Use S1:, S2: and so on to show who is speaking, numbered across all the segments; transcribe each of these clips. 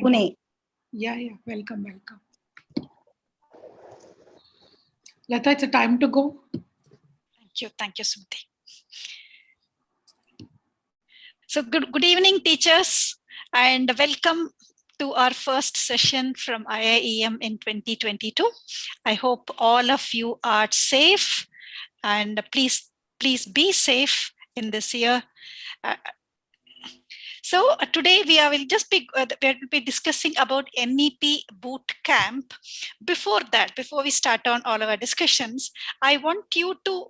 S1: Pune.
S2: Yeah, welcome. Lata, it's a time to go.
S3: Thank you, Sumati. So good evening, teachers, and welcome to our first session from IIEM in 2022. I hope all of you are safe, and please be safe in this year. So today we will be discussing about NEP Boot Camp. Before we start on all of our discussions, I want you to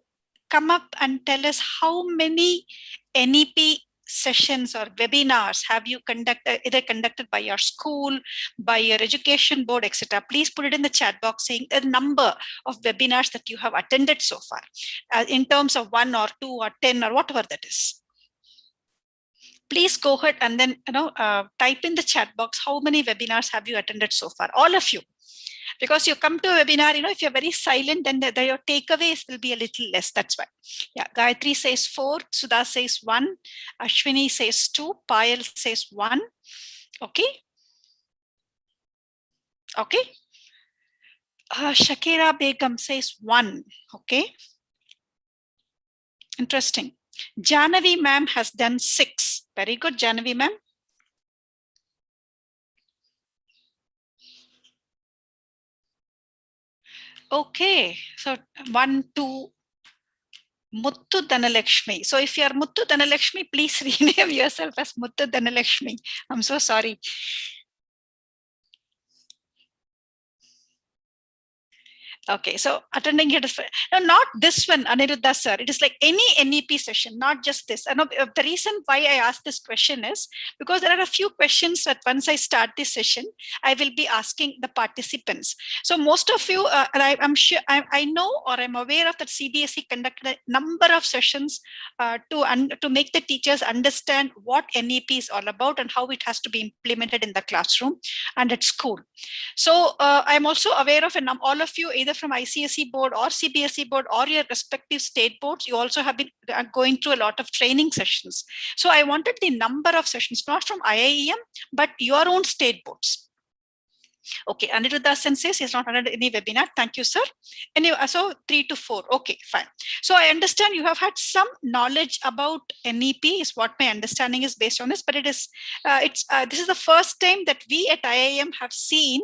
S3: come up and tell us how many NEP sessions or webinars have you either conducted by your school, by your education board, etc. Please put it in the chat box saying a number of webinars that you have attended so far, in terms of 1 or 2 or 10 or whatever that is. Please go ahead and then type in the chat box how many webinars have you attended so far, all of you. Because you come to a webinar, if you're very silent, then your takeaways will be a little less. That's why. Yeah, Gayatri says 4, Sudha says 1, Ashwini says 2, Payal says 1. Okay. Okay. Shakira Begum says 1. Okay. Interesting. Janavi ma'am has done 6. Very good, Janavi ma'am. Okay, so 1, 2, Muttu Dhanalakshmi. So if you are Muttu Dhanalakshmi, please rename yourself as Muttu Dhanalakshmi. I'm so sorry. Okay, so attending it is not this one, Aniruddha sir. It is like any NEP session, not just this. The reason why I asked this question is because there are a few questions that once I start this session, I will be asking the participants. So most of you, I'm sure, I know or I'm aware of that CBSE conducted a number of sessions to make the teachers understand what NEP is all about and how it has to be implemented in the classroom and at school. So I'm also aware of all of you, either from ICSE board or CBSE board or your respective state boards, you also have been going through a lot of training sessions. So I wanted the number of sessions, not from IIEM, but your own state boards. Okay, Aniruddha Sen says he's not attended any webinar. Thank you, sir. Anyway, so 3 to 4. Okay, fine. So I understand you have had some knowledge about NEP is what my understanding is based on this, but this is the first time that we at IIM have seen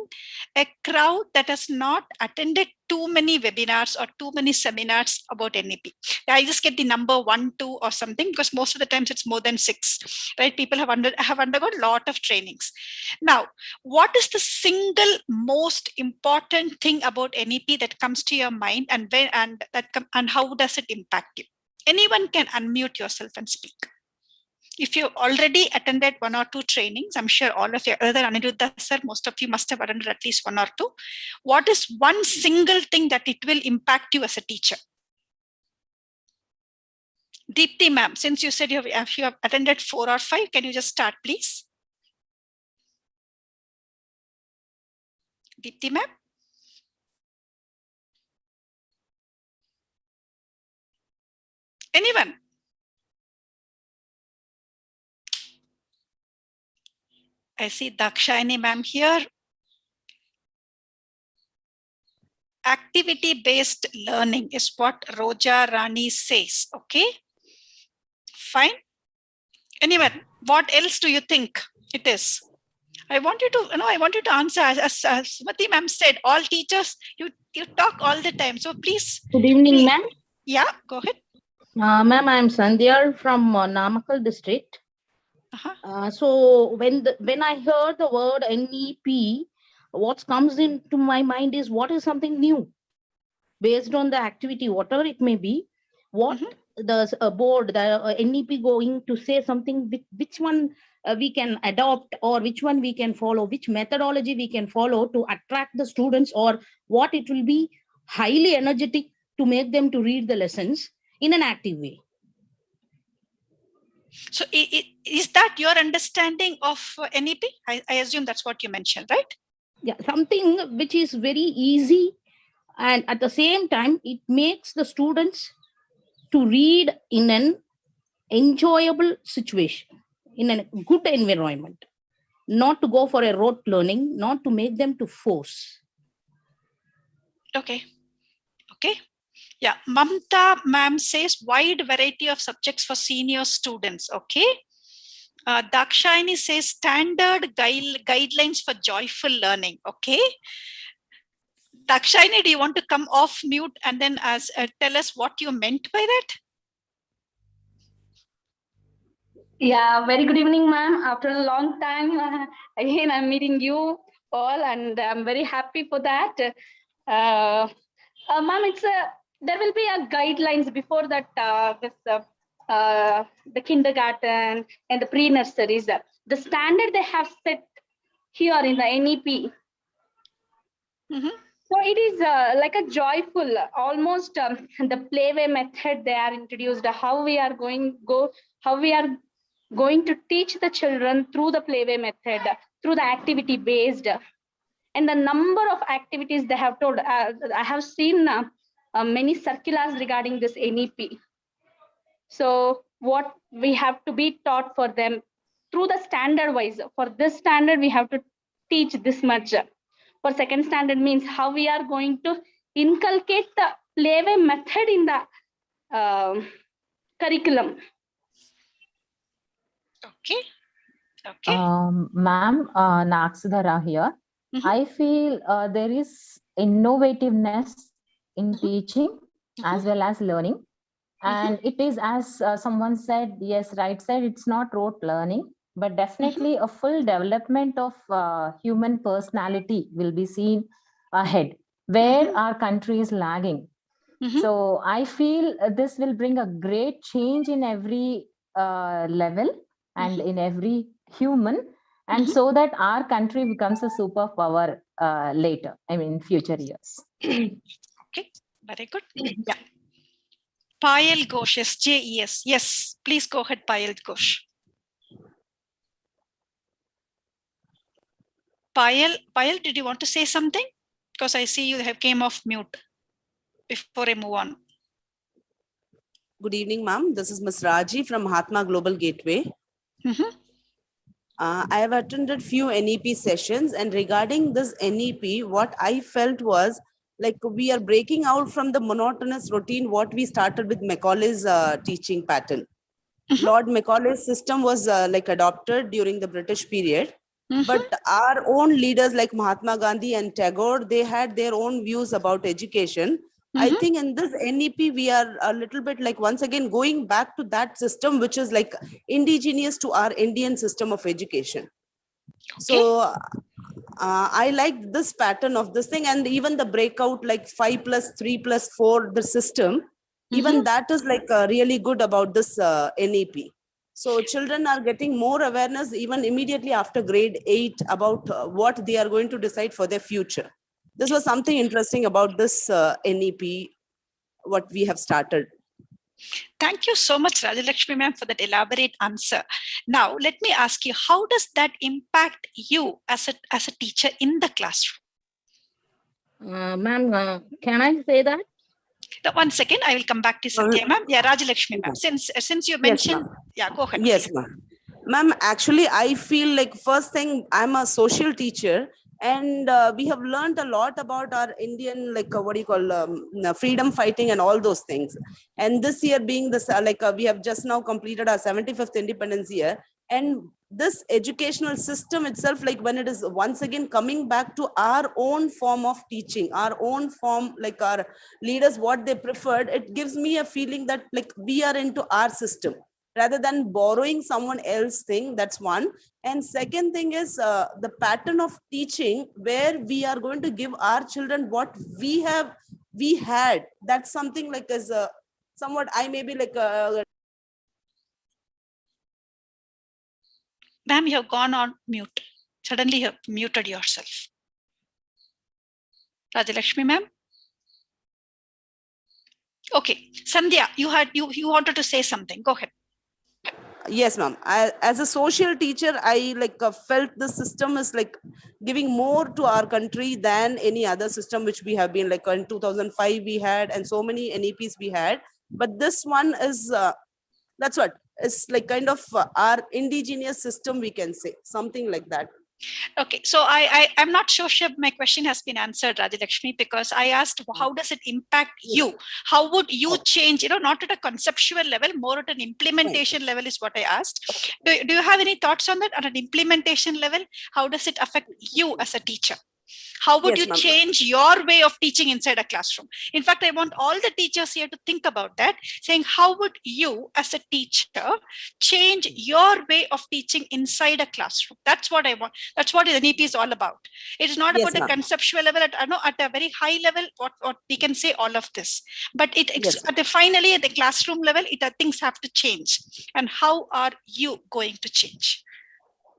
S3: a crowd that has not attended too many webinars or too many seminars about NEP. I just get the number 1, 2 or something because most of the times it's more than 6, right? People have undergone a lot of trainings. Now, what is the single most important thing about NEP that comes to your mind, and how does it impact you? Anyone can unmute yourself and speak. If you already attended 1 or 2 trainings, I'm sure all of you, other than Aniruddha sir, most of you must have attended at least 1 or 2. What is one single thing that it will impact you as a teacher? Deepthi ma'am, since you said you have attended 4 or 5, can you just start, please? Deepthi ma'am? Anyone? I see Dakshayani ma'am here. Activity-based learning is what Roja Rani says. Okay, fine. Anyone, what else do you think it is? I want you to answer. As Sumati ma'am said, all teachers, you talk all the time. So please.
S1: Good evening, ma'am.
S3: Yeah, go ahead.
S1: Ma'am, I'm Sandhya from Namakkal district. So when I heard the word NEP, what comes into my mind is what is something new based on the activity, whatever it may be. What the board, the NEP going to say something, which one we can adopt or which one we can follow, which methodology we can follow to attract the students, or what it will be highly energetic to make them to read the lessons in an active way.
S3: So is that your understanding of NEP? I assume that's what you mentioned, right?
S1: Yeah, something which is very easy, and at the same time, it makes the students to read in an enjoyable situation, in a good environment. not to go for a rote learning, not to make them to force.
S3: Okay. Okay. Yeah. Mamta ma'am says wide variety of subjects for senior students. Okay. Dakshayani says standard guidelines for joyful learning. Okay. Dakshayani, do you want to come off mute and then tell us what you meant by that?
S4: Yeah, very good evening, ma'am. After a long time, again, I'm meeting you all, and I'm very happy for that. Ma'am, there will be a guidelines before that. The kindergarten and the pre-nurseries. The standard they have set here in the NEP. So it is like a joyful, almost the playway method they are introduced. How we are going to teach the children through the playway method, through the activity based, and the number of activities they have told. I have seen many circulars regarding this NEP. So what we have to be taught for them through the standard wise. For this standard, we have to teach this much. For second standard means how we are going to inculcate the playway method in the curriculum.
S3: Okay. Okay.
S5: Ma'am, Naksudhara here. I feel there is innovativeness in teaching as well as learning. And it is, as someone said, yes, right said, it's not rote learning, but definitely a full development of human personality will be seen ahead, where our country is lagging. So I feel this will bring a great change in every level and in every human, and so that our country becomes a superpower later, I mean, in future years.
S3: Okay, very good. Yeah. Payal Ghosh, SJES. Yes, please go ahead, Payal Ghosh. Payal, did you want to say something? Because I see you have came off mute before I move on.
S6: Good evening, ma'am. This is Ms. Raji from Mahatma Global Gateway. I have attended few NEP sessions, and regarding this NEP, what I felt was like we are breaking out from the monotonous routine what we started with Macaulay's teaching pattern. Lord Macaulay's system was like adopted during the British period. But our own leaders like Mahatma Gandhi and Tagore, they had their own views about education. I think in this NEP, we are a little bit like once again going back to that system, which is like indigenous to our Indian system of education. So I liked this pattern of this thing, and even the breakout like 5+3+4, the system, even that is like really good about this NEP. So children are getting more awareness even immediately after grade 8 about what they are going to decide for their future. This was something interesting about this NEP, what we have started.
S3: Thank you so much, Rajalakshmi ma'am, for that elaborate answer. Now, let me ask you, how does that impact you as a teacher in the classroom?
S1: Ma'am, can I say that?
S3: One second, I will come back to Satya ma'am. Yeah, Rajalakshmi ma'am. Since you mentioned, yeah, go ahead.
S6: Yes, ma'am. Ma'am, actually, I feel like first thing, I'm a social teacher, and we have learned a lot about our Indian, like what do you call, freedom fighting and all those things. And this year being this, we have just now completed our 75th independence year. And this educational system itself, like when it is once again coming back to our own form of teaching, our own form, like our leaders, what they preferred, it gives me a feeling that like we are into our system rather than borrowing someone else's thing. That's one. And second thing is the pattern of teaching where we are going to give our children what we had. That's something like as a somewhat I may be like
S3: Ma'am, you have gone on mute. Suddenly you have muted yourself. Rajalakshmi ma'am. Okay, Sandhya, you wanted to say something. Go ahead.
S6: Yes, ma'am. As a social teacher, I like felt the system is like giving more to our country than any other system which we have been like in 2005 we had, and so many NEPs we had. But this one is that's what it's like kind of our indigenous system, we can say something like that.
S3: Okay, so I'm not sure if my question has been answered, Rajilakshmi, because I asked how does it impact you? How would you change, not at a conceptual level, more at an implementation level is what I asked. Do you have any thoughts on that? At an implementation level, how does it affect you as a teacher? How would you change your way of teaching inside a classroom? In fact, I want all the teachers here to think about that, saying how would you as a teacher change your way of teaching inside a classroom? That's what I want. That's what the NEP is all about. It is not about the conceptual level. At a very high level, what we can say all of this. But finally at the classroom level, things have to change. And how are you going to change?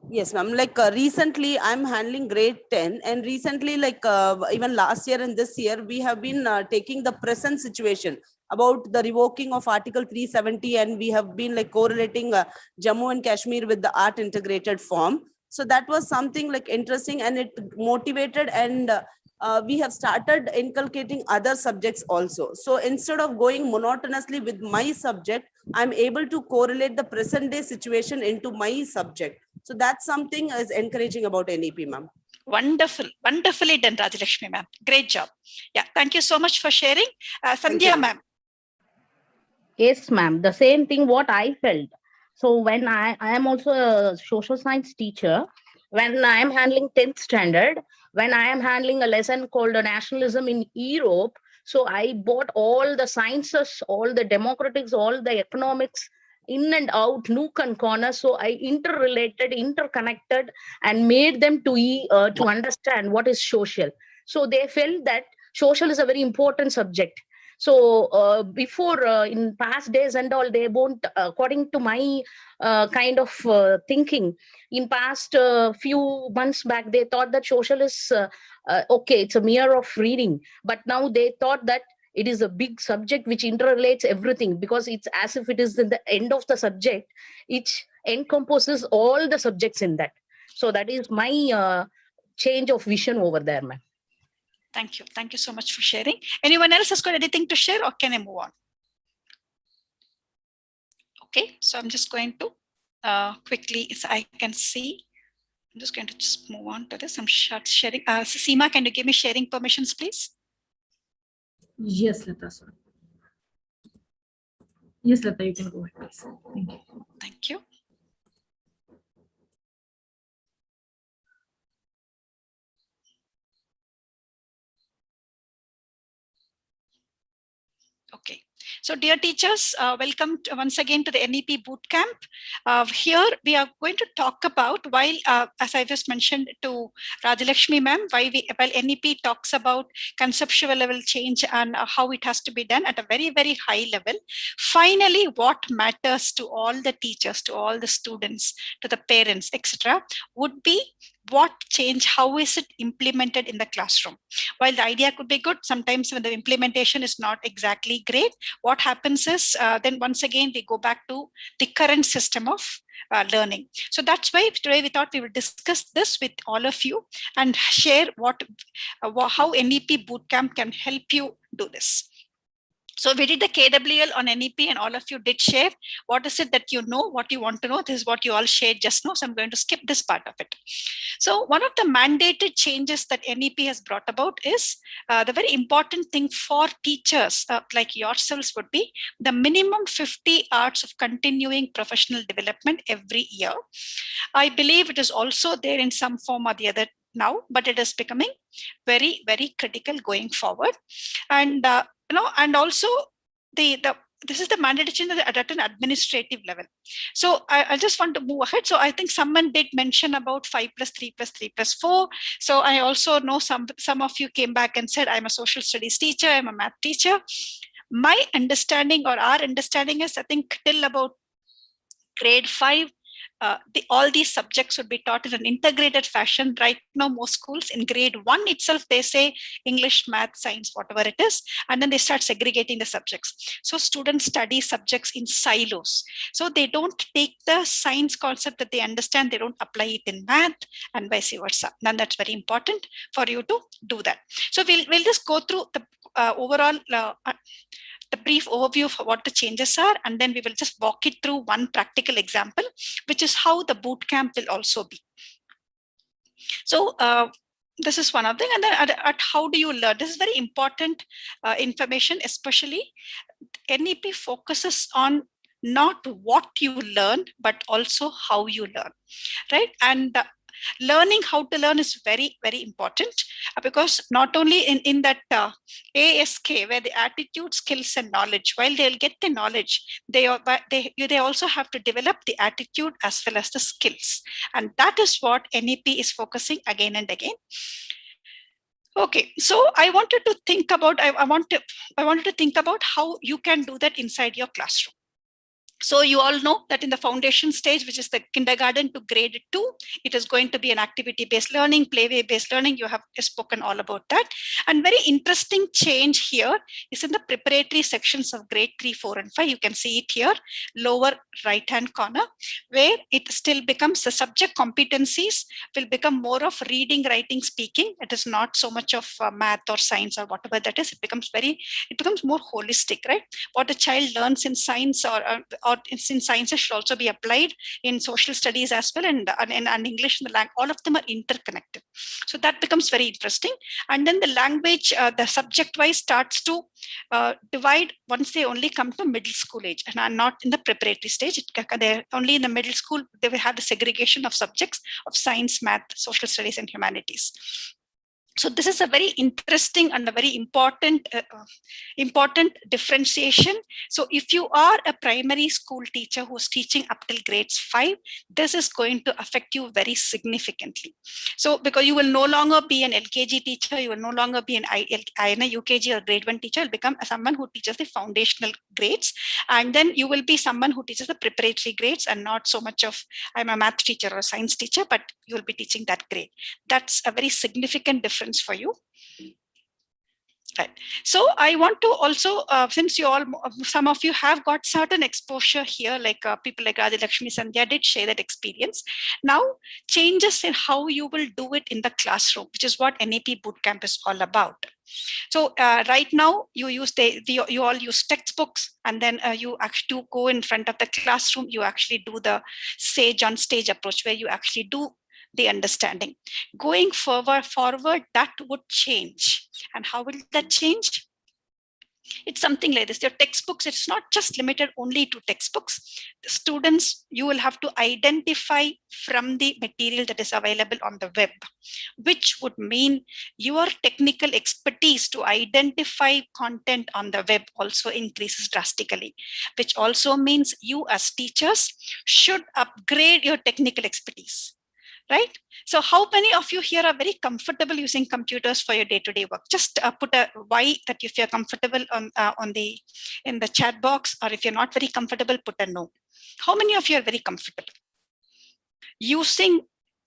S6: Yes, ma'am. Like recently, I'm handling grade 10, and recently, like even last year and this year, we have been taking the present situation about the revoking of Article 370, and we have been like correlating Jammu and Kashmir with the art integrated form. So that was something like interesting, and it motivated, and we have started inculcating other subjects also. So instead of going monotonously with my subject, I'm able to correlate the present day situation into my subject. So that's something is encouraging about NEP, ma'am.
S3: Wonderful. Wonderfully done, Rajilakshmi, ma'am. Great job. Yeah, thank you so much for sharing. Sandhya, ma'am.
S1: Yes, ma'am. The same thing what I felt. So when I am also a social science teacher, when I am handling 10th standard, when I am handling a lesson called nationalism in Europe, so I bought all the sciences, all the democratics, all the economics, in and out, nook and corner. So I interconnected, and made them to understand what is social. So they felt that social is a very important subject. So before in past days and all, they won't, according to my kind of thinking, in past few months back, they thought that social is okay, it's a mere of reading. But now they thought that it is a big subject which interrelates everything, because it's as if it is the end of the subject. It encompasses all the subjects in that. So that is my change of vision over there, ma'am.
S3: Thank you. Thank you so much for sharing. Anyone else has got anything to share, or can I move on? Okay, so I'm just going to quickly, so I can see. I'm just going to just move on to this. I'm sharing. Seema, can you give me sharing permissions, please?
S7: Yes, Lata, sir. Yes, Lata, you can go ahead, please. Thank you.
S3: Thank you. Okay. So dear teachers, welcome once again to the NEP Boot Camp. Here we are going to talk about, while as I just mentioned to Rajilakshmi ma'am, while NEP talks about conceptual level change and how it has to be done at a very, very high level, finally what matters to all the teachers, to all the students, to the parents, etc., would be what change, how is it implemented in the classroom. While the idea could be good, sometimes when the implementation is not exactly great, what happens is then once again we go back to the current system of learning. So that's why today we thought we would discuss this with all of you and share how NEP Bootcamp can help you do this. So we did the KWL on NEP, and all of you did share what is it that you know, what you want to know. This is what you all shared just now. So I'm going to skip this part of it. So one of the mandated changes that NEP has brought about is the very important thing for teachers like yourselves would be the minimum 50 hours of continuing professional development every year. I believe it is also there in some form or the other now, but it is becoming very, very critical going forward. And and also this is the mandatory change at an administrative level. So I just want to move ahead. So I think someone did mention about 5 + 3 + 3 + 4. So I also know some of you came back and said, I'm a social studies teacher, I'm a math teacher. My understanding, or our understanding, is I think till about grade 5, all these subjects would be taught in an integrated fashion. Right now, most schools in grade 1 itself, they say English, math, science, whatever it is, and then they start segregating the subjects. So students study subjects in silos. So they don't take the science concept that they understand, they don't apply it in math, and vice versa. And that's very important for you to do that. So we'll just go through the overall the brief overview of what the changes are, and then we will just walk it through one practical example, which is how the boot camp will also be. So this is one of them. And then at how do you learn? This is very important information, especially NEP focuses on not what you learn, but also how you learn, right? And learning how to learn is very, very important because not only in that ASK, where the attitude, skills, and knowledge, while they'll get the knowledge, they also have to develop the attitude as well as the skills. And that is what NEP is focusing again and again. Okay, so I wanted to think about, I wanted to think about how you can do that inside your classroom. So you all know that in the foundation stage, which is the kindergarten to grade 2, it is going to be an activity-based learning, play-based learning. You have spoken all about that. And very interesting change here is in the preparatory sections of grade 3, 4, and 5. You can see it here, lower right-hand corner, where it still becomes the subject competencies will become more of reading, writing, speaking. It is not so much of math or science or whatever that is. It becomes more holistic, right? What the child learns in science or in sciences should also be applied in social studies as well, and English and the language, all of them are interconnected. So that becomes very interesting. And then the language, the subject wise starts to divide once they only come to middle school age and are not in the preparatory stage. They're only in the middle school, they will have the segregation of subjects of science, math, social studies, and humanities. So this is a very interesting and a very important differentiation. So if you are a primary school teacher who's teaching up till grades 5, this is going to affect you very significantly. So because you will no longer be an LKG teacher, you will no longer be an UKG or grade 1 teacher, you'll become someone who teaches the foundational grades. And then you will be someone who teaches the preparatory grades and not so much of, I'm a math teacher or a science teacher, but you will be teaching that grade. That's a very significant difference for you. Right. So I want to also, since some of you have got certain exposure here, like people like Radha Lakshmi Sandhya did share that experience. Now, changes in how you will do it in the classroom, which is what NEP Boot Camp is all about. So right now, you all use textbooks, and then you actually go in front of the classroom. You actually do the sage on stage approach, where you actually do the understanding. Going forward, that would change. And how will that change? It's something like this. Your textbooks, it's not just limited only to textbooks. The students, you will have to identify from the material that is available on the web, which would mean your technical expertise to identify content on the web also increases drastically, which also means you as teachers should upgrade your technical expertise. Right? So how many of you here are very comfortable using computers for your day-to-day work? Just put a Y that if you're comfortable in the chat box, or if you're not very comfortable, put a no. How many of you are very comfortable using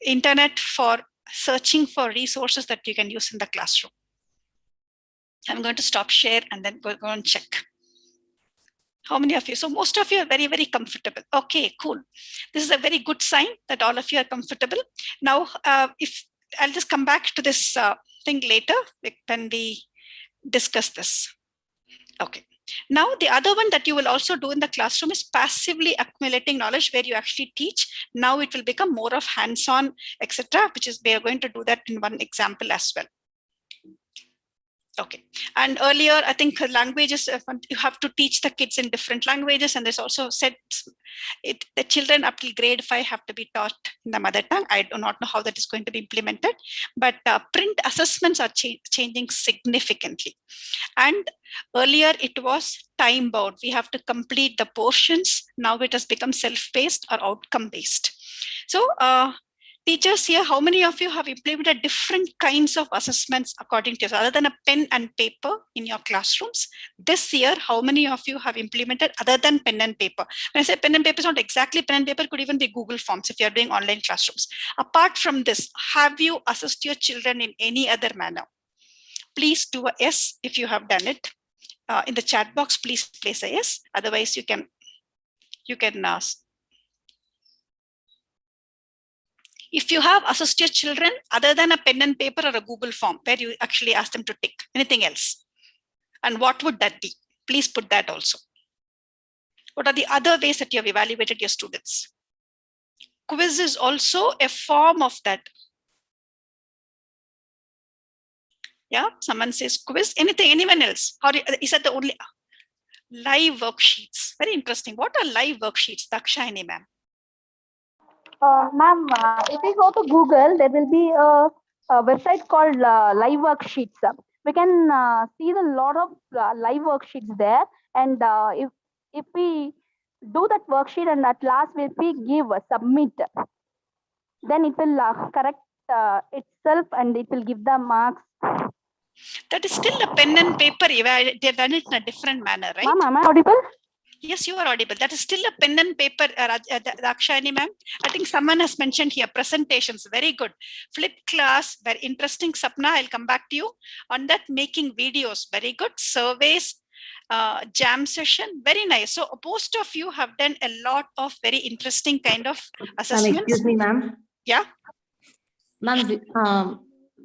S3: internet for searching for resources that you can use in the classroom? I'm going to stop share and then go and check. How many of you? So most of you are very, very comfortable. Okay, cool. This is a very good sign that all of you are comfortable. Now, if I'll just come back to this thing later when we discuss this. Okay. Now, the other one that you will also do in the classroom is passively accumulating knowledge, where you actually teach. Now it will become more of hands-on, etc., which is we are going to do that in one example as well. Okay. And earlier, I think languages, you have to teach the kids in different languages. And there's also said the children up till grade 5 have to be taught in the mother tongue. I do not know how that is going to be implemented, but print assessments are changing significantly. And earlier it was time bound. We have to complete the portions. Now it has become self-paced or outcome-based. So, teachers here, how many of you have implemented different kinds of assessments according to you, other than a pen and paper in your classrooms? This year, how many of you have implemented other than pen and paper? When I say pen and paper, it's not exactly pen and paper, it could even be Google Forms if you're doing online classrooms. Apart from this, have you assessed your children in any other manner? Please do a yes if you have done it. In the chat box, please place a yes. Otherwise, you can if you have assessed your children other than a pen and paper or a Google form where you actually ask them to tick, anything else? And what would that be? Please put that also. What are the other ways that you have evaluated your students? Quiz is also a form of that. Yeah, someone says quiz, anything, anyone else? Or is that the only live worksheets? Very interesting. What are live worksheets, Dakshayani ma'am?
S4: Ma'am, if we go to Google, there will be a website called Live Worksheets. We can see a lot of live worksheets there, and if we do that worksheet and at last if we give submit, then it will correct itself and it will give the marks.
S3: That is still a pen and paper. They've done it in a different manner, right?
S4: Ma'am, am I audible?
S3: Yes, you are audible. That is still a pen and paper, Dakshayani ma'am. I think someone has mentioned here presentations. Very good. Flipped class, very interesting. Sapna, I'll come back to you on that. Making videos, very good. Surveys, jam session, very nice. So most of you have done a lot of very interesting kind of assessments.
S8: Excuse me, ma'am.
S3: Yeah.
S8: Ma'am,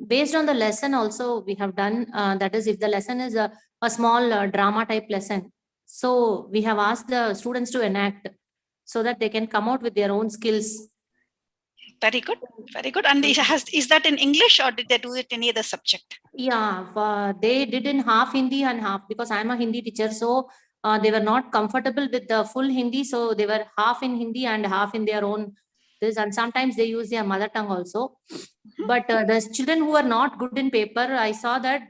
S8: based on the lesson also we have done, that is if the lesson is a small drama type lesson, so we have asked the students to enact so that they can come out with their own skills.
S3: Very good, very good. And is that in English or did they do it in any other subject?
S8: Yeah, they did in half Hindi and half, because I'm a Hindi teacher, so they were not comfortable with the full Hindi, so they were half in Hindi and half in their own this, and sometimes they use their mother tongue also. But the children who are not good in paper, I saw that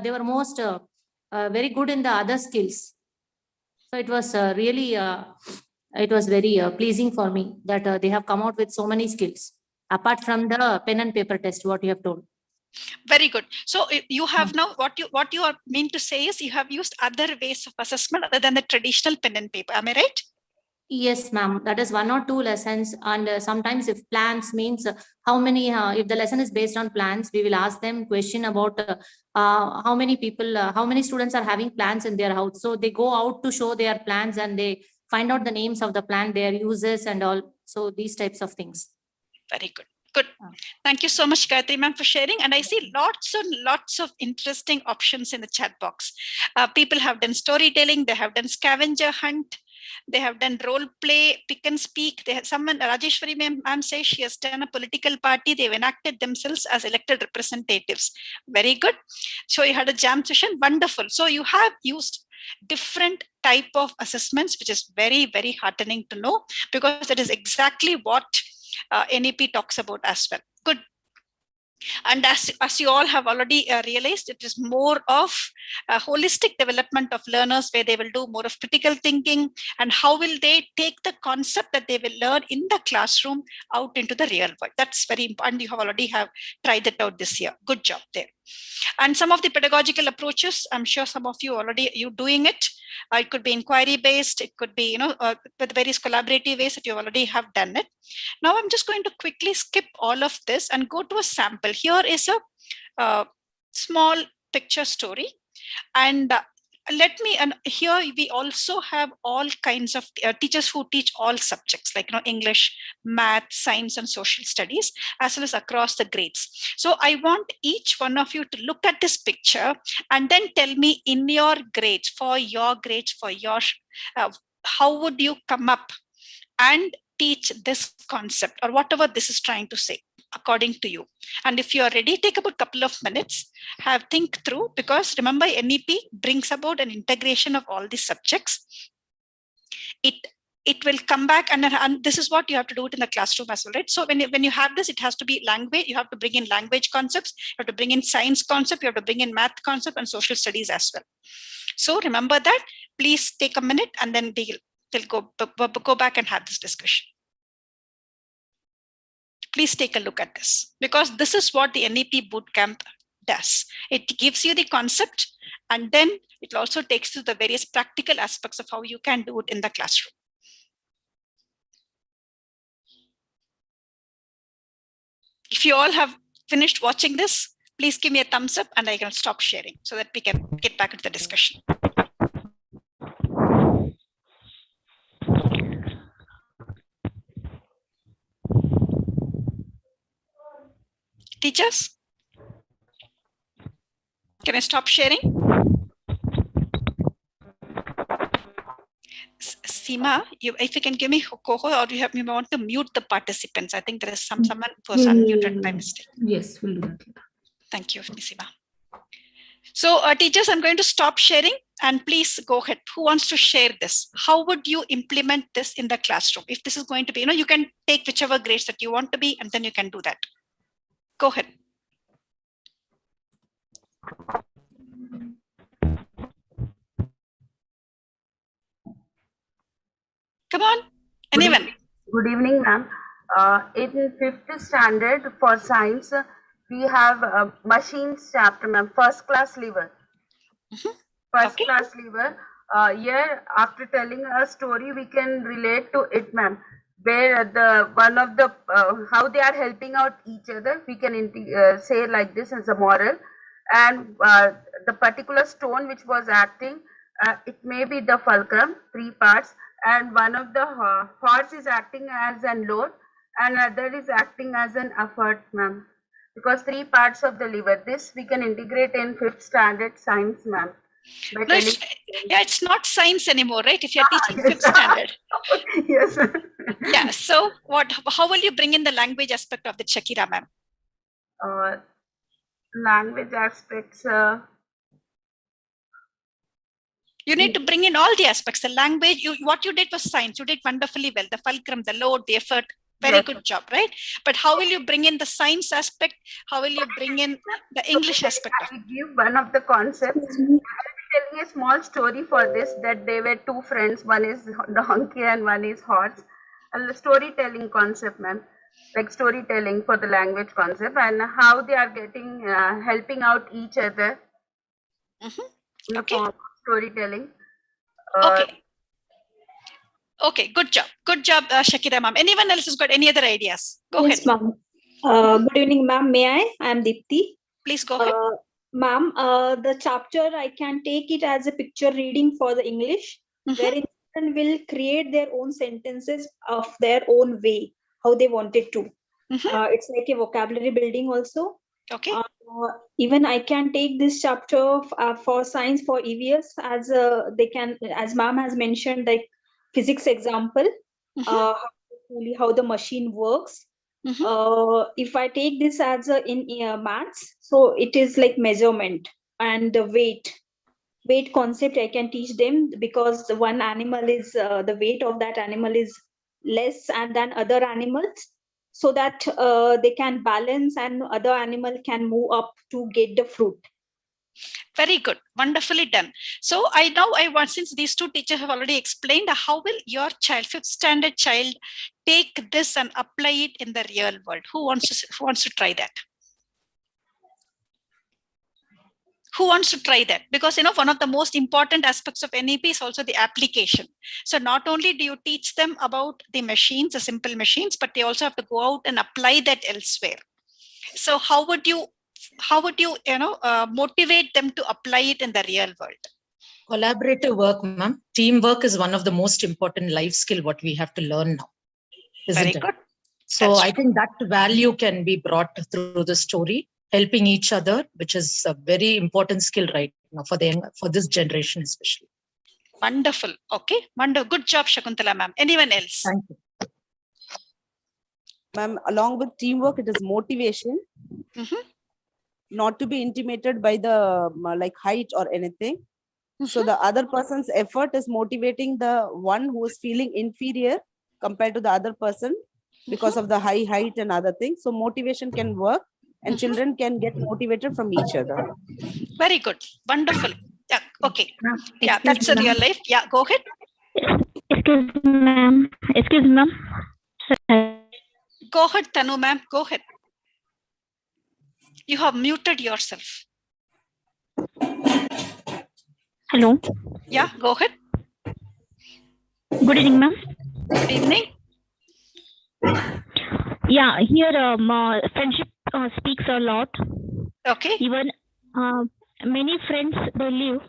S8: they were most very good in the other skills. So it was really, it was very pleasing for me that they have come out with so many skills, apart from the pen and paper test, what you have told.
S3: Very good. So you have now, what you are mean to say is you have used other ways of assessment other than the traditional pen and paper. Am I right?
S8: Yes, ma'am. That is 1 or 2 lessons. And sometimes if plans means how many, if the lesson is based on plans, we will ask them question about how many people, how many students are having plans in their house. So they go out to show their plans and they find out the names of the plant, their uses and all. So these types of things.
S3: Very good. Good. Thank you so much, Gayatri ma'am, for sharing. And I see lots and lots of interesting options in the chat box. People have done storytelling. They have done scavenger hunt. They have done role play, pick and speak. They have someone, Rajeshwari ma'am says she has done a political party. They've enacted themselves as elected representatives. Very good. So you had a jam session. Wonderful. So you have used different type of assessments, which is very, very heartening to know, because that is exactly what NEP talks about as well. Good. And as you all have already realized, it is more of a holistic development of learners, where they will do more of critical thinking and how will they take the concept that they will learn in the classroom out into the real world. That's very important. You have already tried that out this year. Good job there. And some of the pedagogical approaches, I'm sure some of you already doing it. It could be inquiry based. It could be, with various collaborative ways that you already have done it. Now I'm just going to quickly skip all of this and go to a sample. Here is a small picture story. And here we also have all kinds of teachers who teach all subjects, like English, math, science, and social studies, as well as across the grades. So I want each one of you to look at this picture and then tell me in your grades, for your how would you come up and teach this concept or whatever this is trying to say according to you. And if you are ready, take about a couple of minutes, think through, because remember, NEP brings about an integration of all these subjects. It will come back, and this is what you have to do it in the classroom as well, right? So when you have this, it has to be language. You have to bring in language concepts. You have to bring in science concept. You have to bring in math concept and social studies as well. So remember that. Please take a minute, and then we'll go back and have this discussion. Please take a look at this, because this is what the NEP Boot Camp does. It gives you the concept, and then it also takes you to the various practical aspects of how you can do it in the classroom. If you all have finished watching this, please give me a thumbs up and I can stop sharing so that we can get back into the discussion. Teachers, can I stop sharing? Seema, if you can give me Coho, or you want to mute the participants. I think there is someone who was unmuted by mistake.
S7: Yes, we'll do that.
S3: Thank you, Seema. So teachers, I'm going to stop sharing and please go ahead. Who wants to share this? How would you implement this in the classroom? If this is going to be, you can take whichever grades that you want to be, and then you can do that. Go ahead. Come on, anyone.
S6: Good evening, ma'am. In 5th standard for science, we have a machines chapter, ma'am. First class lever. First class lever. Here, after telling a story, we can relate to it, ma'am. Where the one of the how they are helping out each other, we can say like this as a moral, and the particular stone which was acting, it may be the fulcrum, 3 parts, and one of the horse is acting as an load, and other is acting as an effort, ma'am. Because 3 parts of the lever. This we can integrate in 5th standard science, ma'am.
S3: No, it's not science anymore, right? If you're teaching 5th standard.
S6: Yes.
S3: Yeah. So how will you bring in the language aspect of the Shakira, ma'am?
S6: Language aspects.
S3: You need to bring in all the aspects. The language, what you did was science. You did wonderfully well. The fulcrum, the load, the effort. Very good job, right? But how will you bring in the science aspect? How will you bring in the English aspect of it?
S6: I give one of the concepts. I'll be telling a small story for this, that they were 2 friends. One is donkey and one is horse. And the storytelling concept, ma'am. Like storytelling for the language concept, and how they are getting helping out each other.
S3: Okay.
S6: Storytelling.
S3: Okay. Okay, good job. Good job, Shakira, ma'am. Anyone else has got any other ideas? Go ahead.
S9: Yes, ma'am. Good evening, ma'am. May I am Deepti.
S3: Please go ahead.
S9: Ma'am, the chapter, I can take it as a picture reading for the English, wherein children will create their own sentences of their own way, how they wanted to. It's like a vocabulary building also.
S3: Okay.
S9: Even I can take this chapter for science for EVS as they can, as ma'am has mentioned, like physics example, how the machine works. If I take this as in maths, so it is like measurement and the weight concept I can teach them, because the one animal is the weight of that animal is less than other animals, so that they can balance and other animal can move up to get the fruit.
S3: Very good. Wonderfully done. So I want, since these 2 teachers have already explained, how will your child, 5th standard child, take this and apply it in the real world? Who wants to try that? Who wants to try that? Because, one of the most important aspects of NEP is also the application. So not only do you teach them about the machines, the simple machines, but they also have to go out and apply that elsewhere. So how would you motivate them to apply it in the real world?
S10: Collaborative work, ma'am. Teamwork is one of the most important life skill what we have to learn now.
S3: Very good.
S10: So I think that value can be brought through the story, helping each other, which is a very important skill right now for this generation especially.
S3: Wonderful. Okay. Wonderful. Good job, Shakuntala, ma'am. Anyone else?
S10: Thank you.
S6: Ma'am, along with teamwork, it is motivation. Not to be intimidated by the height or anything. So the other person's effort is motivating the one who is feeling inferior compared to the other person because of the high height and other things. So motivation can work, and children can get motivated from each other.
S3: Very good. Wonderful. Yeah. Okay. Yeah, that's a real life. Yeah, go ahead.
S11: Excuse me, ma'am. Excuse me, ma'am.
S3: Go ahead, Tanu, ma'am. Go ahead. You have muted yourself.
S11: Hello.
S3: Yeah, go ahead.
S11: Good evening, ma'am.
S3: Good evening.
S11: Yeah, here friendship speaks a lot.
S3: Okay.
S11: Even many friends, they live.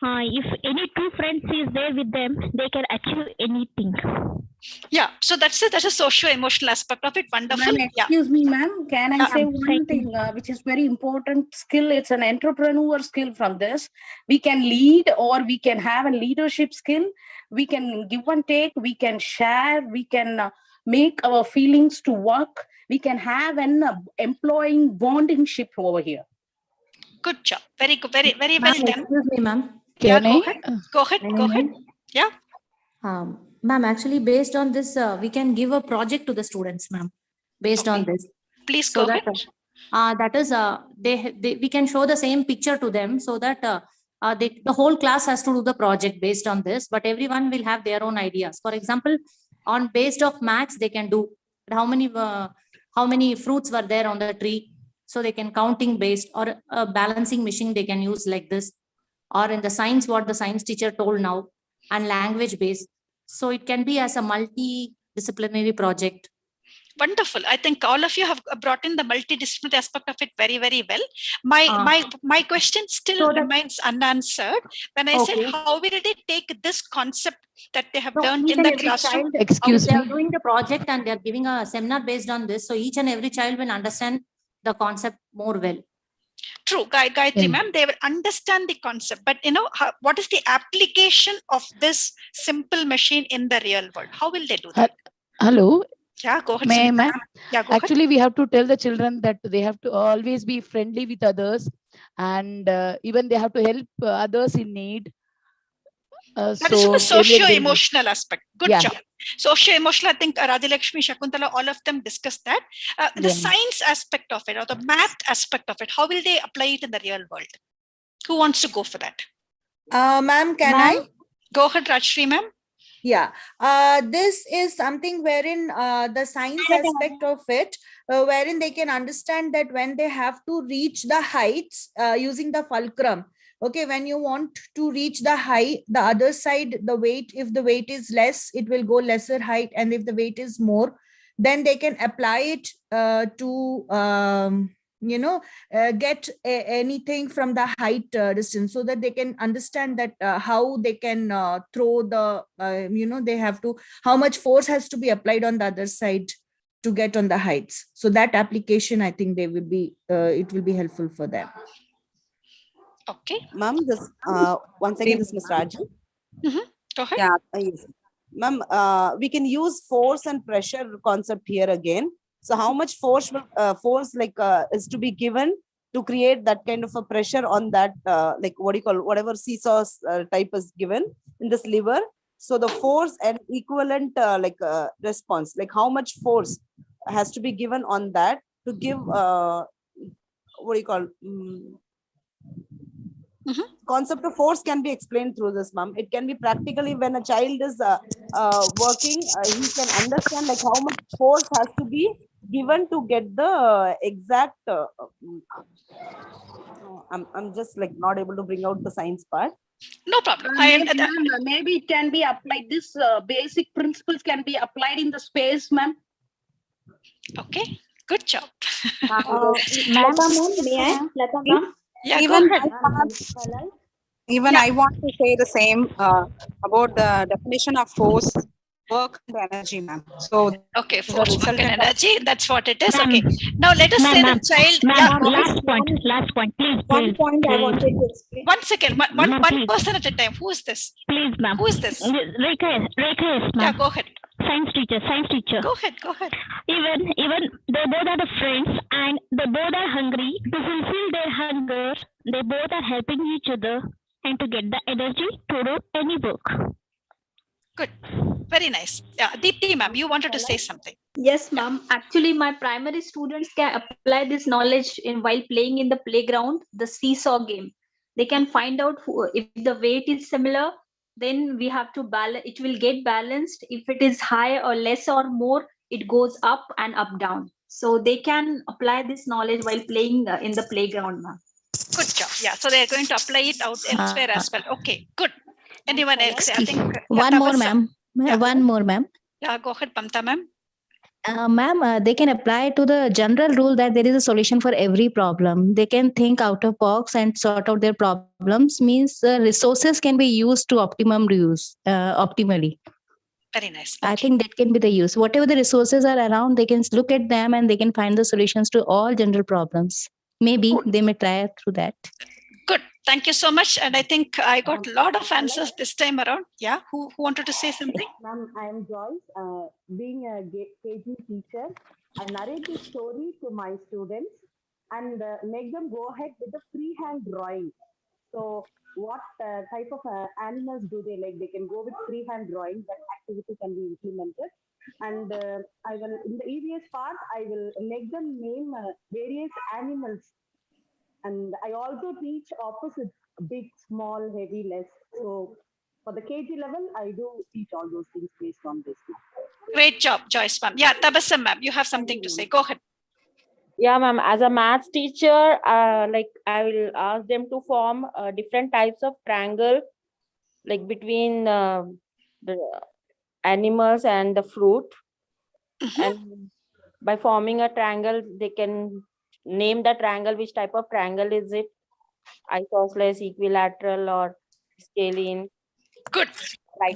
S11: If any 2 friends is there with them, they can achieve anything.
S3: Yeah, so that's a socio-emotional aspect of it. Wonderful.
S1: Excuse me, ma'am. Can I say one thing which is very important skill? It's an entrepreneur skill from this. We can lead, or we can have a leadership skill. We can give and take. We can share. We can make our feelings to work. We can have an employing bonding ship over here.
S3: Good job. Very good. Very well done.
S8: Excuse me, ma'am.
S3: Yeah,
S12: Can
S3: go
S12: I?
S3: ahead. Go ahead. Go ahead. Yeah.
S8: Ma'am, actually, based on this, we can give a project to the students, ma'am. Based on this,
S3: Please
S8: so
S3: go
S8: that
S3: ahead.
S8: that is we can show the same picture to them, so that the whole class has to do the project based on this, but everyone will have their own ideas. For example, on based of maths, they can do how many fruits were there on the tree, so they can counting based, or a balancing machine they can use like this, or in the science what the science teacher told now, and language based. So it can be as a multidisciplinary project.
S3: Wonderful. I think all of you have brought in the multidisciplinary aspect of it very, very well. My question still remains unanswered. When I said, how will they take this concept that they have learned in the classroom?
S8: Excuse me. They are doing the project and they are giving a seminar based on this. So each and every child will understand the concept more well.
S3: True, Gayatri ma'am, they will understand the concept, but what is the application of this simple machine in the real world? How will they do that?
S12: Hello.
S3: Yeah, go ahead.
S12: May, ma'am.
S3: Yeah, go
S12: Actually,
S3: ahead.
S12: we have to tell the children that they have to always be friendly with others, and even they have to help others in need.
S3: That is from a socio-emotional aspect. Good job. Socio-emotional, I think Radhalakshmi, Shakuntala, all of them discussed that. The science aspect of it, or the math aspect of it, how will they apply it in the real world? Who wants to go for that?
S13: Ma'am, can I?
S3: Go ahead, Rajshri, ma'am.
S13: Yeah, this is something wherein the science aspect of it, wherein they can understand that when they have to reach the heights using the fulcrum. Okay, when you want to reach the height, the other side, the weight, if the weight is less, it will go lesser height. And if the weight is more, then they can apply it to get anything from the height distance, so that they can understand that how they can throw the they have to, how much force has to be applied on the other side to get on the heights. So that application, I think they will be it will be helpful for them.
S3: Okay,
S6: ma'am, this once again, this Ms. Raju.
S3: Go ahead.
S6: Yeah, yes. Ma'am, we can use force and pressure concept here again. So how much force is to be given to create that kind of a pressure on that, whatever seesaw type is given in this lever. So the force and equivalent response, like how much force has to be given on that to give concept of force can be explained through this, ma'am. It can be practically when a child is working, he can understand like how much force has to be given to get the exact. I'm just like not able to bring out the science part.
S3: No problem.
S1: Maybe it can be applied. This basic principles can be applied in the space, ma'am.
S3: Okay, good job.
S9: Ma'am, may I? Lata ma'am?
S3: Yeah,
S14: even
S3: go ahead.
S14: I want to say the same about the definition of force, work, and energy, ma'am. So
S3: okay, force, work, and energy. That's what it is. Okay. Now let us say the child.
S11: Last point, please.
S9: One point I wanted to explain.
S3: 1 second. One person at a time. Who is this?
S11: Please, ma'am.
S3: Who is this?
S11: Rekha, ma'am.
S3: Yeah, go ahead.
S11: Science teacher.
S3: Go ahead.
S11: Even they both are the friends, and they both are hungry. To fulfill their hunger, they both are helping each other and to get the energy to do any work.
S3: Good. Very nice. Yeah, Deepti ma'am, you wanted to say something.
S9: Yes, ma'am. Actually, my primary students can apply this knowledge while playing in the playground, the seesaw game. They can find out if the weight is similar, then we have to balance. It will get balanced. If it is high or less or more, it goes up and up down. So they can apply this knowledge while playing in the playground, ma'am.
S3: Good job. Yeah. So they are going to apply it out elsewhere as well. Okay. Good. Anyone else? I think
S5: one more, ma'am.
S3: Yeah.
S5: One more, ma'am.
S3: Yeah. Go ahead, Pamta ma'am.
S5: Ma'am, they can apply to the general rule that there is a solution for every problem. They can think out of box and sort out their problems. Means resources can be used to optimally.
S3: Very nice. Okay.
S5: I think that can be the use. Whatever the resources are around, they can look at them and they can find the solutions to all general problems. Maybe they may try through that.
S3: Good. Thank you so much. And I think I got a lot of answers this time around. Yeah. Who wanted to say something?
S6: Ma'am, I am Joyce. Being a KG teacher, I narrate this story to my students.
S15: and make them go ahead with the freehand drawing. So what type of animals do they like? They can go with freehand drawing. That activity can be implemented. And I will, in the EVS part, I will make them name various animals. And I also teach opposites, big, small, heavy, less. So for the KG level, I do teach all those things based on this.
S3: Great job, Joyce ma'am. Yeah, Tabassum ma'am, you have something to say. Go ahead.
S16: Yeah, ma'am. As a maths teacher, like I will ask them to form different types of triangle, like between the animals and the fruit. And by forming a triangle, they can name the triangle. Which type of triangle is it? Isosceles, equilateral, or scalene?
S3: Good.
S16: Right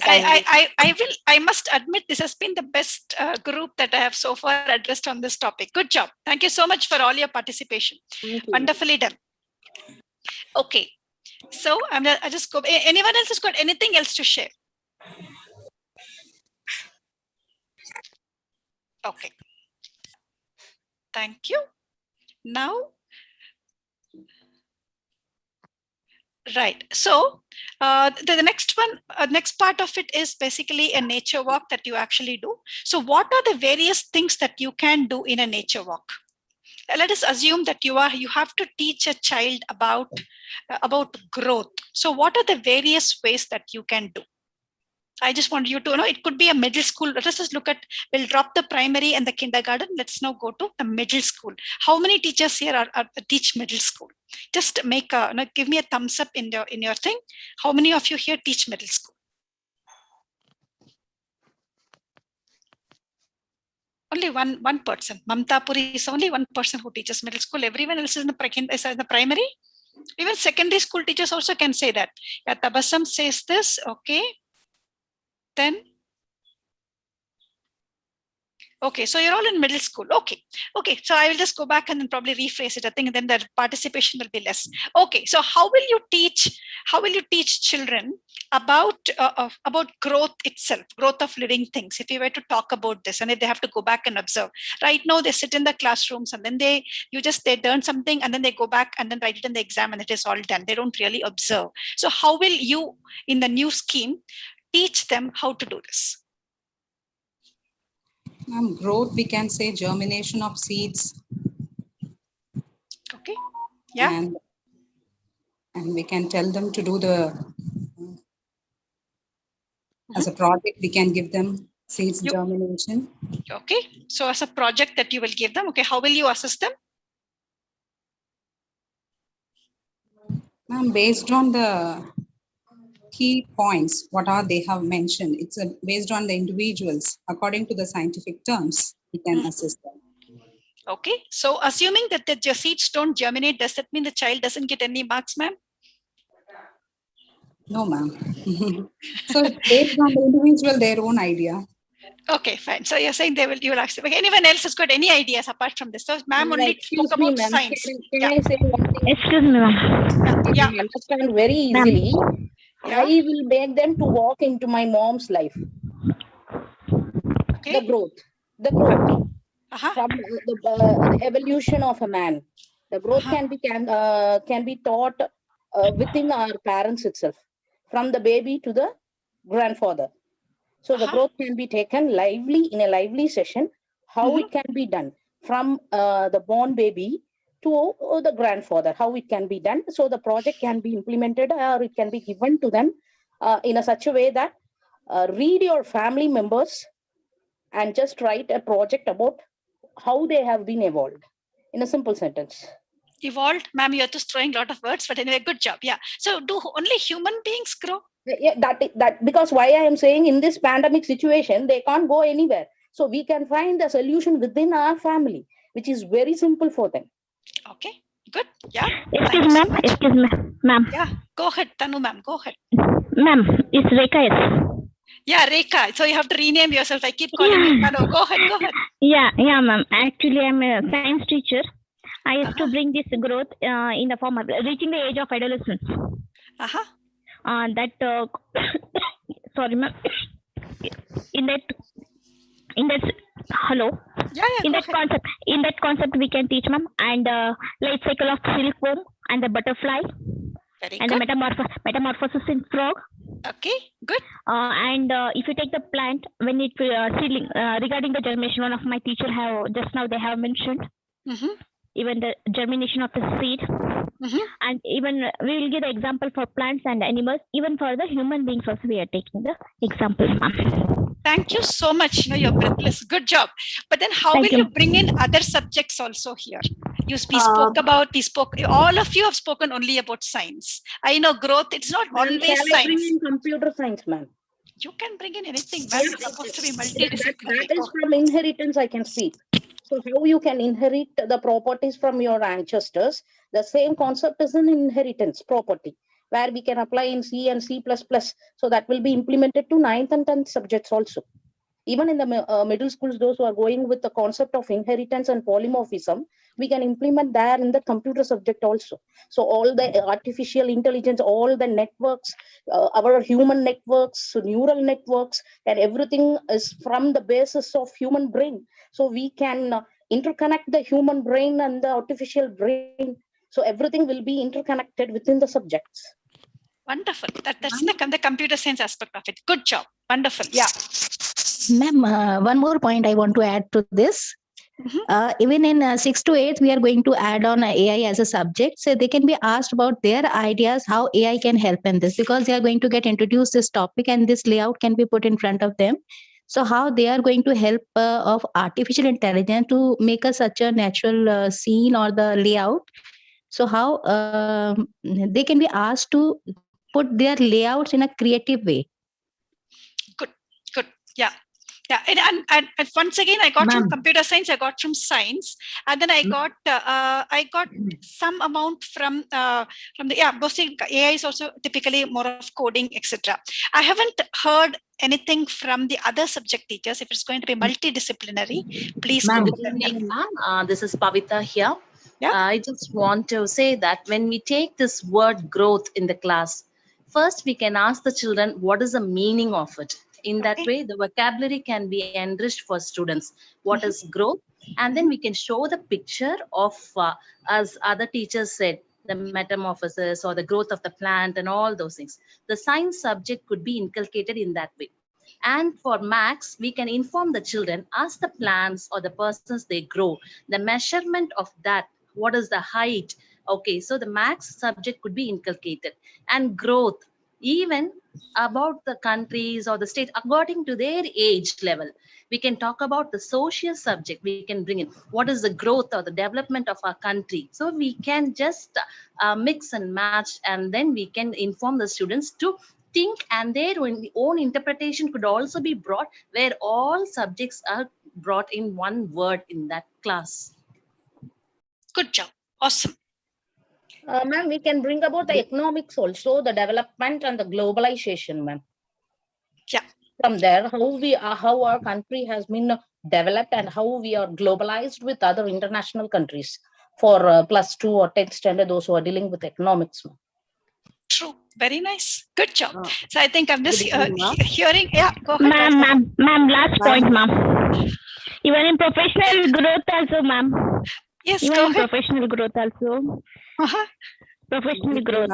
S16: angle.
S3: I must admit this has been the best group that I have so far addressed on this topic. Good job. Thank you so much for all your participation. Wonderfully done. Okay. So I just go. Anyone else has got anything else to share? Okay. Thank you. Now, right. So the next one, next part of it is basically a nature walk that you actually do. So what are the various things that you can do in a nature walk? Let us assume that you have to teach a child about growth. So what are the various ways that you can do? I just want you to know it could be a middle school. Let us just look at, we'll drop the primary and the kindergarten. Let's now go to the middle school. How many teachers here are teach middle school? Just make a, give me a thumbs up in your thing. How many of you here teach middle school? Only one person. Mamta Puri is only one person who teaches middle school. Everyone else is in the primary. Even secondary school teachers also can say that. Yeah, Tabassum says this. Okay. Then. Okay, so you're all in middle school. Okay, so I will just go back and then probably rephrase it. I think then the participation will be less. Okay, so how will you teach children about growth itself, growth of living things? If you were to talk about this, and if they have to go back and observe. Right now, they sit in the classrooms and then they learn something and then they go back and then write it in the exam and it is all done. They don't really observe. So how will you, in the new scheme, teach them how to do this?
S14: Growth, we can say germination of seeds.
S3: Okay. Yeah.
S14: And we can tell them to do as a project, we can give them seeds germination.
S3: Okay. So as a project that you will give them, okay, how will you assist them?
S14: Based on the key points, what are they have mentioned. It's based on the individuals, according to the scientific terms, we can assist them.
S3: Okay, so assuming that the seeds don't germinate, does that mean the child doesn't get any marks, ma'am?
S14: No, ma'am. So based on the individual, their own idea.
S3: Okay, fine. So you're saying you will ask them. Okay, anyone else has got any ideas apart from this? So ma'am only spoke about science.
S1: Can I say one thing?
S11: Excuse me, ma'am.
S1: Yeah. Understand very easily. I will make them to walk into my mom's life. Okay. The growth. From the evolution of a man. The growth can be taught within our parents itself, from the baby to the grandfather. So the growth can be taken in a lively session, how it can be done from the born baby to the grandfather, how it can be done. So the project can be implemented or it can be given to them in a such a way that read your family members and just write a project about how they have been evolved in a simple sentence.
S3: Evolved, ma'am, you're just throwing a lot of words, but anyway, good job. Yeah. So do only human beings grow?
S1: Yeah, that because why I am saying in this pandemic situation, they can't go anywhere. So we can find the solution within our family, which is very simple for them.
S3: Okay, good. Yeah.
S11: Excuse me, ma'am.
S3: Yeah, go ahead, Tanu, ma'am. Go ahead.
S11: Ma'am, it's Rekha.
S3: Yeah, Rekha. So you have to rename yourself. I keep calling you Tanu. Go ahead.
S11: Yeah, ma'am. Actually, I'm a science teacher. I used to bring this growth in the form of reaching the age of adolescence. Sorry, ma'am. In that Hello.
S3: Yeah,
S11: in that concept, we can teach, ma'am, and life cycle of silkworm and the butterfly, and the metamorphosis in frog.
S3: Okay, good.
S11: And if you take the plant, when it seedling, regarding the germination, one of my teacher have just now they have mentioned. Even the germination of the seed, and even we will give the example for plants and animals. Even for the human beings also, we are taking the example, ma'am.
S3: Thank you so much. You're breathless. Good job. But then how will you bring in other subjects also here? We spoke about, all of you have spoken only about science. I know growth, it's not always science.
S1: Bring in computer science, ma'am?
S3: You can bring in anything, ma'am. It's supposed to be multidisciplinary.
S1: That is from inheritance, I can speak. So how you can inherit the properties from your ancestors, the same concept is an inheritance property, where we can apply in C and C++. So that will be implemented to 9th and 10th subjects also. Even in the middle schools, those who are going with the concept of inheritance and polymorphism, we can implement there in the computer subject also. So all the artificial intelligence, all the networks, our human networks, neural networks, and everything is from the basis of human brain. So we can interconnect the human brain and the artificial brain. So everything will be interconnected within the subjects.
S3: Wonderful. That's the computer science aspect of it. Good job. Wonderful. Yeah.
S17: Ma'am, one more point I want to add to this. Even in 6th to 8th, we are going to add on AI as a subject. So they can be asked about their ideas, how AI can help in this, because they are going to get introduced this topic and this layout can be put in front of them. So how they are going to help of artificial intelligence to make such a natural scene or the layout. So how they can be asked to put their layouts in a creative way.
S3: Good. Yeah. Yeah, and once again, I got from computer science, I got from science, and then I got some amount from the mostly AI is also typically more of coding, etc. I haven't heard anything from the other subject teachers. If it's going to be multidisciplinary, please.
S18: Good evening, ma'am. This is Pavita here.
S3: Yeah.
S18: I just want to say that when we take this word growth in the class, first we can ask the children what is the meaning of it. In that way, the vocabulary can be enriched for students. What is growth? And then we can show the picture of, as other teachers said, the metamorphosis or the growth of the plant and all those things. The science subject could be inculcated in that way. And for max, we can inform the children as the plants or the persons they grow, the measurement of that, what is the height? Okay, so the max subject could be inculcated. And growth, even about the countries or the state according to their age level. We can talk about the social subject. We can bring in what is the growth or the development of our country. So we can just mix and match, and then we can inform the students to think, and their own interpretation could also be brought, where all subjects are brought in one word in that class.
S3: Good job. Awesome.
S1: Ma'am, we can bring about the economics also, the development and the globalization, ma'am.
S3: Yeah.
S1: From there, how our country has been developed and how we are globalized with other international countries for +2 or 10th standard, those who are dealing with economics, ma'am.
S3: True. Very nice. Good job. So I think I'm just hearing. Yeah, go ahead.
S11: Ma'am, last point, ma'am. Even in professional growth also, ma'am.
S3: Yes,
S11: even
S3: go
S11: in
S3: ahead.
S11: Professional growth also. Professional growth.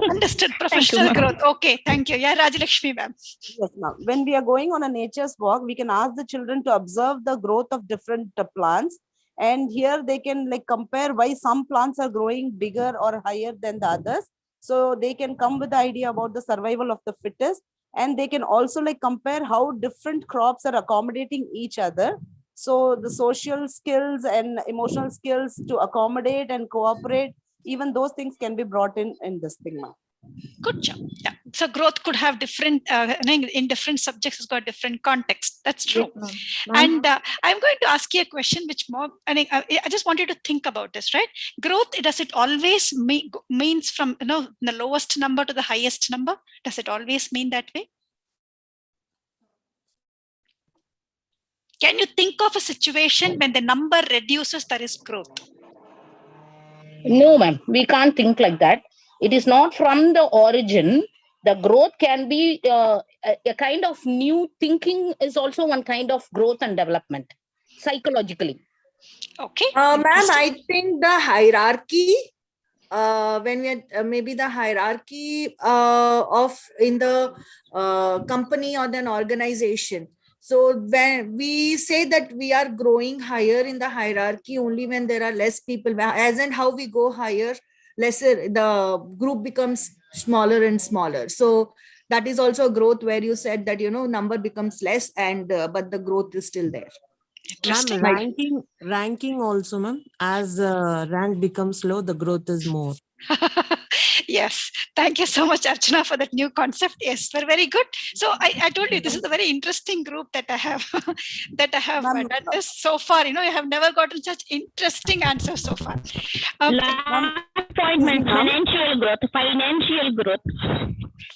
S3: Understood. Professional growth. Okay, thank you. Yeah, Rajalakshmi ma'am.
S6: Yes, ma'am. When we are going on a nature's walk, we can ask the children to observe the growth of different plants. And here they can compare why some plants are growing bigger or higher than the others. So they can come with the idea about the survival of the fittest. And they can also compare how different crops are accommodating each other. So the social skills and emotional skills to accommodate and cooperate, even those things can be brought in this thing, ma'am.
S3: Good job. Yeah. So growth could have different, in different subjects, it's got different context. That's true.
S1: Yes,
S3: and I'm going to ask you a question, which more, I just want you to think about this, right? Growth, does it always means from, the lowest number to the highest number? Does it always mean that way? Can you think of a situation when the number reduces, there is growth?
S1: No, ma'am, we can't think like that. It is not from the origin. The growth can be a kind of new thinking is also one kind of growth and development. psychologically?
S3: Okay.
S13: Ma'am, I think the hierarchy, when we are maybe the hierarchy of in the company or an organization. So when we say that we are growing higher in the hierarchy only when there are less people, as in how we go higher, lesser the group becomes smaller and smaller. So that is also a growth where you said that, you know, number becomes less and but the growth is still there.
S19: Ma'am, ranking also, ma'am. As rank becomes low, the growth is more.
S3: Yes, thank you so much, Archana, for that new concept. Yes, they're very good. So I told you this is a very interesting group that I have done this so far. You know, I have never gotten such interesting answers so far.
S11: Last point, ma'am, financial growth. Financial growth.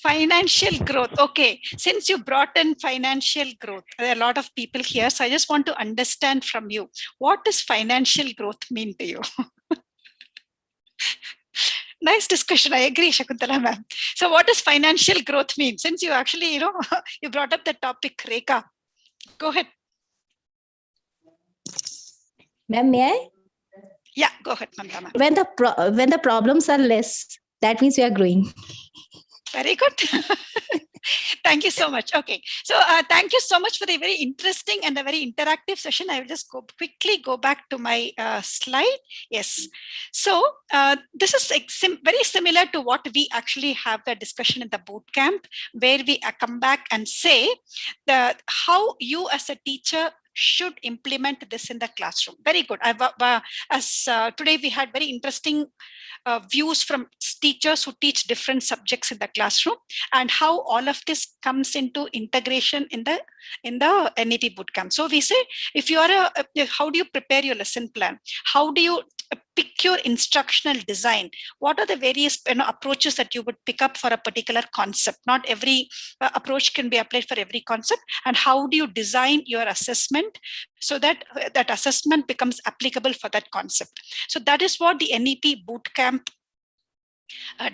S3: Financial growth. Okay, since you brought in financial growth, there are a lot of people here, so I just want to understand from you, what does financial growth mean to you? Nice discussion. I agree, Shakuntala ma'am. So what does financial growth mean? Since you actually, you know, you brought up the topic, Rekha. Go ahead.
S17: Ma'am, may I?
S3: Yeah, go ahead, Mamta ma'am.
S17: When the problems are less, that means we are growing.
S3: Very good. Thank you so much. Okay, so thank you so much for the very interesting and a very interactive session. I will just quickly go back to my slide. Yes. So this is very similar to what we actually have the discussion in the boot camp, where we come back and say that how you as a teacher should implement this in the classroom. Very good. Today we had very interesting views from teachers who teach different subjects in the classroom, and how all of this comes into integration in the NEP Boot Camp. So we say, if you are how do you prepare your lesson plan? How do you pick your instructional design? What are the various approaches that you would pick up for a particular concept? Not every approach can be applied for every concept. And how do you design your assessment so that that assessment becomes applicable for that concept? So that is what the NEP Boot Camp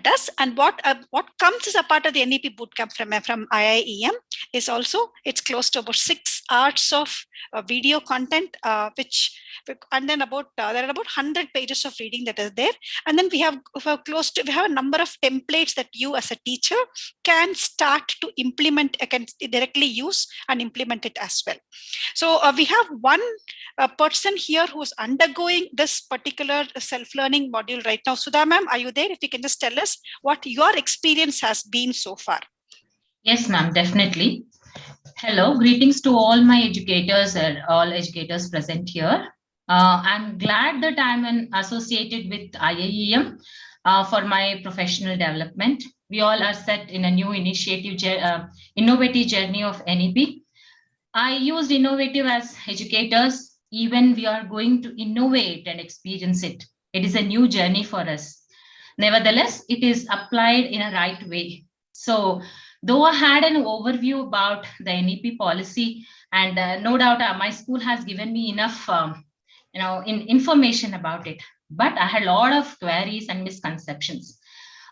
S3: does. And what comes as a part of the NEP Boot Camp from IIEM is also, it's close to about 6 hours of video content, and then there are about 100 pages of reading that is there. And then we have a number of templates that you as a teacher can start to implement, can directly use and implement it as well. So we have one person here who is undergoing this particular self-learning module right now. Sudha ma'am, are you there? If you can just tell us what your experience has been so far.
S20: Yes, ma'am, definitely. Hello, greetings to all my educators and all educators present here. I'm glad that I'm associated with IIEM for my professional development. We all are set in a new innovative journey of NEP. I used innovative as educators. Even we are going to innovate and experience it. It is a new journey for us. Nevertheless, it is applied in a right way. So though I had an overview about the NEP policy, and no doubt my school has given me enough information about it, but I had a lot of queries and misconceptions.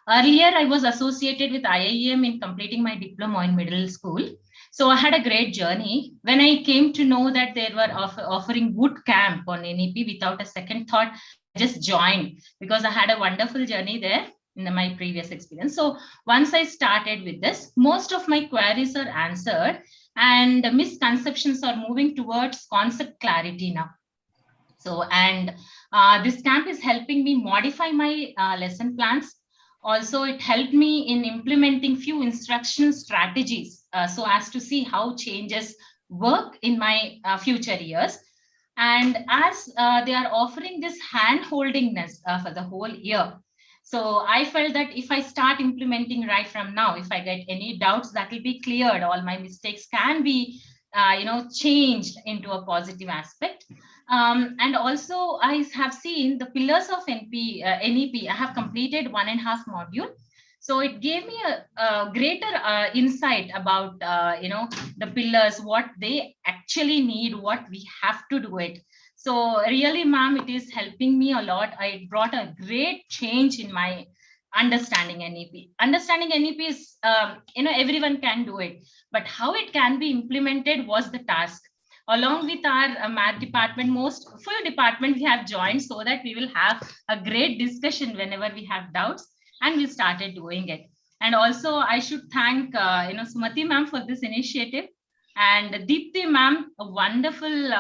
S20: Earlier, I was associated with IIEM in completing my diploma in middle school. So I had a great journey. When I came to know that they were offering boot camp on NEP, without a second thought, I just joined because I had a wonderful journey there in my previous experience. So once I started with this, most of my queries are answered and misconceptions are moving towards concept clarity now. So, and this camp is helping me modify my lesson plans. Also, it helped me in implementing few instructional strategies so as to see how changes work in my future years. And as they are offering this hand-holdingness for the whole year, so I felt that if I start implementing right from now, if I get any doubts, that will be cleared. All my mistakes can be changed into a positive aspect. And also I have seen the pillars of NEP. I have completed 1.5 module. So it gave me a greater insight about, the pillars, what they actually need, what we have to do it. So really, ma'am, it is helping me a lot. It brought a great change in my understanding NEP. Understanding NEP is, everyone can do it, but how it can be implemented was the task. along with our math department, most full department we have joined so that we will have a great discussion whenever we have doubts, and we started doing it. And also I should thank Sumati ma'am for this initiative, and Deepthi ma'am, a wonderful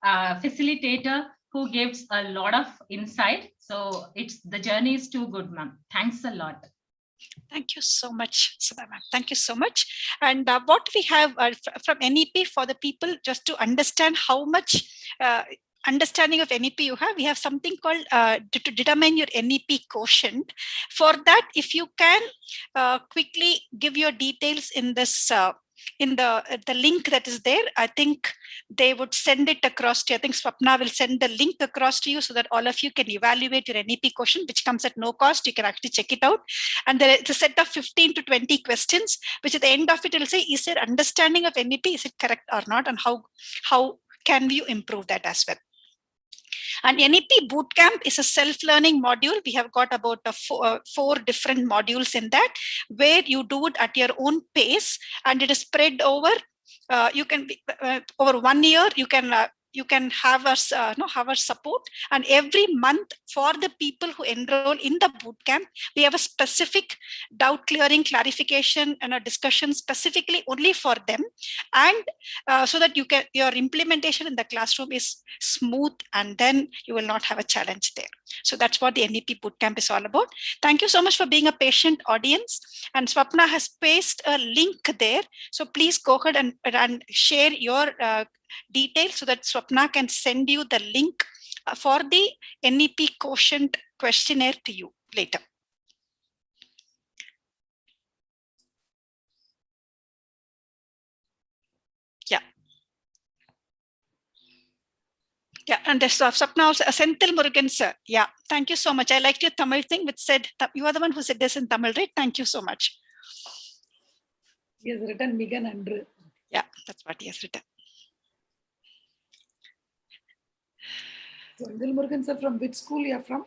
S20: facilitator who gives a lot of insight. So the journey is too good, ma'am. Thanks a lot.
S3: Thank you so much, Sudha ma'am. Thank you so much. And what we have from NEP for the people, just to understand how much understanding of NEP you have, we have something called to determine your NEP quotient. For that, if you can quickly give your details in this in the link that is there, I think they would send it across to you. I think Swapna will send the link across to you so that all of you can evaluate your NEP quotient, which comes at no cost. You can actually check it out. And there is a set of 15 to 20 questions, which at the end of it will say, is your understanding of NEP, is it correct or not? And how can you improve that as well? And NEP Boot Camp is a self-learning module. We have got about four different modules in that, where you do it at your own pace, and it is spread over. You can be over 1 year. You can have us have our support, and every month for the people who enroll in the boot camp, we have a specific doubt clearing, clarification, and a discussion specifically only for them, and so that your implementation in the classroom is smooth, and then you will not have a challenge there. So that's what the NEP Boot Camp is all about. Thank you so much for being a patient audience. And Swapna has pasted a link there, so please go ahead and share your details so that Swapna can send you the link for the NEP quotient questionnaire to you later. Yeah. Yeah, and Swapna also, Senthil Murugan sir. Yeah, thank you so much. I liked your Tamil thing, which said, you are the one who said this in Tamil, right? Thank you so much.
S2: He has written Miga Nandru.
S3: Yeah, that's what he has written.
S2: Senthil Murugan sir, from which school you are from?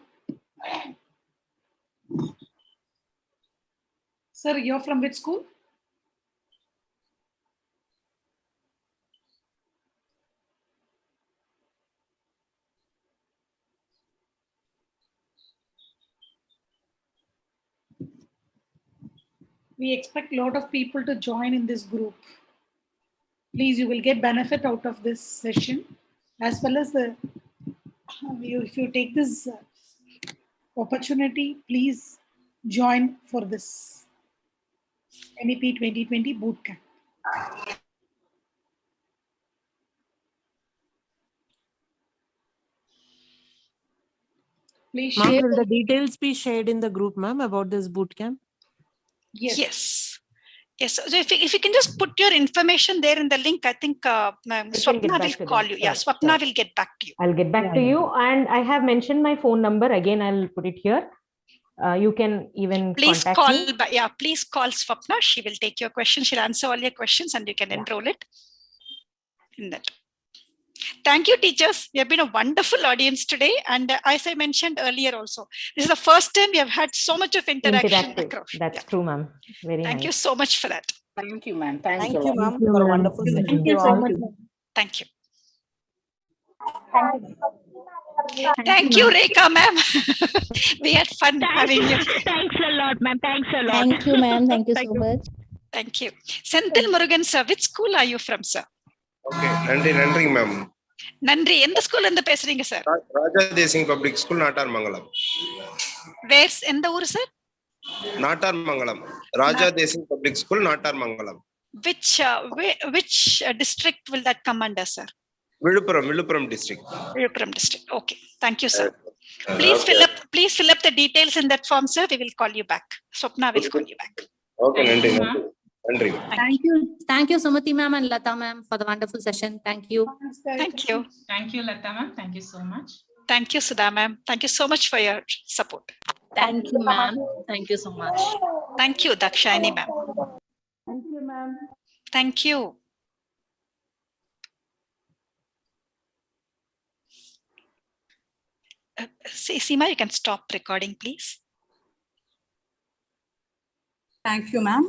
S2: Sir, you're from which school? We expect a lot of people to join in this group. Please, you will get benefit out of this session, as well as if you take this opportunity, please join for this NEP 2020 Boot Camp. Please
S19: Ma'am,
S2: share.
S19: will the details be shared in the group, ma'am, about this boot camp?
S3: Yes. Yes. So if you can just put your information there in the link, I think Swapna will call you. Yeah, Swapna will get back to you.
S21: I'll get back to you. And I have mentioned my phone number. Again, I'll put it here. You can even contact me.
S3: Yeah, please call Swapna. She will take your questions. She'll answer all your questions, and you can enroll it in that. Thank you, teachers. You have been a wonderful audience today. And as I mentioned earlier also, this is the first time we have had so much of interaction.
S21: That's true, ma'am. Very nice.
S3: Thank you so much for that.
S6: Thank you, ma'am. Thank you, ma'am, for a wonderful session.
S9: Thank you so much.
S3: Thank you.
S11: Thank
S3: you, Rekha, ma'am. We had fun having you.
S11: Thanks a lot, ma'am. Thanks a lot.
S17: Thank you, ma'am. Thank you so much.
S3: Thank you. Senthil Murugan sir, which school are you from, sir?
S22: Okay, Nandri, ma'am.
S3: Nandri, in the school in the pesringa, sir?
S22: Raja Desing Public School, Natar Mangalam.
S3: Where's in the ur, sir?
S22: Natar Mangalam. Raja Desing Public School, Natar Mangalam.
S3: Which district will that come under, sir?
S22: Viluppuram district.
S3: Viluppuram district. Okay. Thank you, sir. Please fill up the details in that form, sir. We will call you back. Swapna will call you back.
S22: Okay, Nandri.
S8: Thank you, Sumati ma'am and Lata ma'am, for the wonderful session. Thank you.
S3: Thank you.
S20: Thank you, Lata ma'am. Thank you so much.
S3: Thank you, Sudha ma'am. Thank you so much for your support.
S18: Thank you, ma'am. Thank you so much.
S3: Thank you, Dakshayani ma'am.
S15: Thank you, ma'am.
S3: Thank you. Seema, you can stop recording, please.
S14: Thank you, ma'am.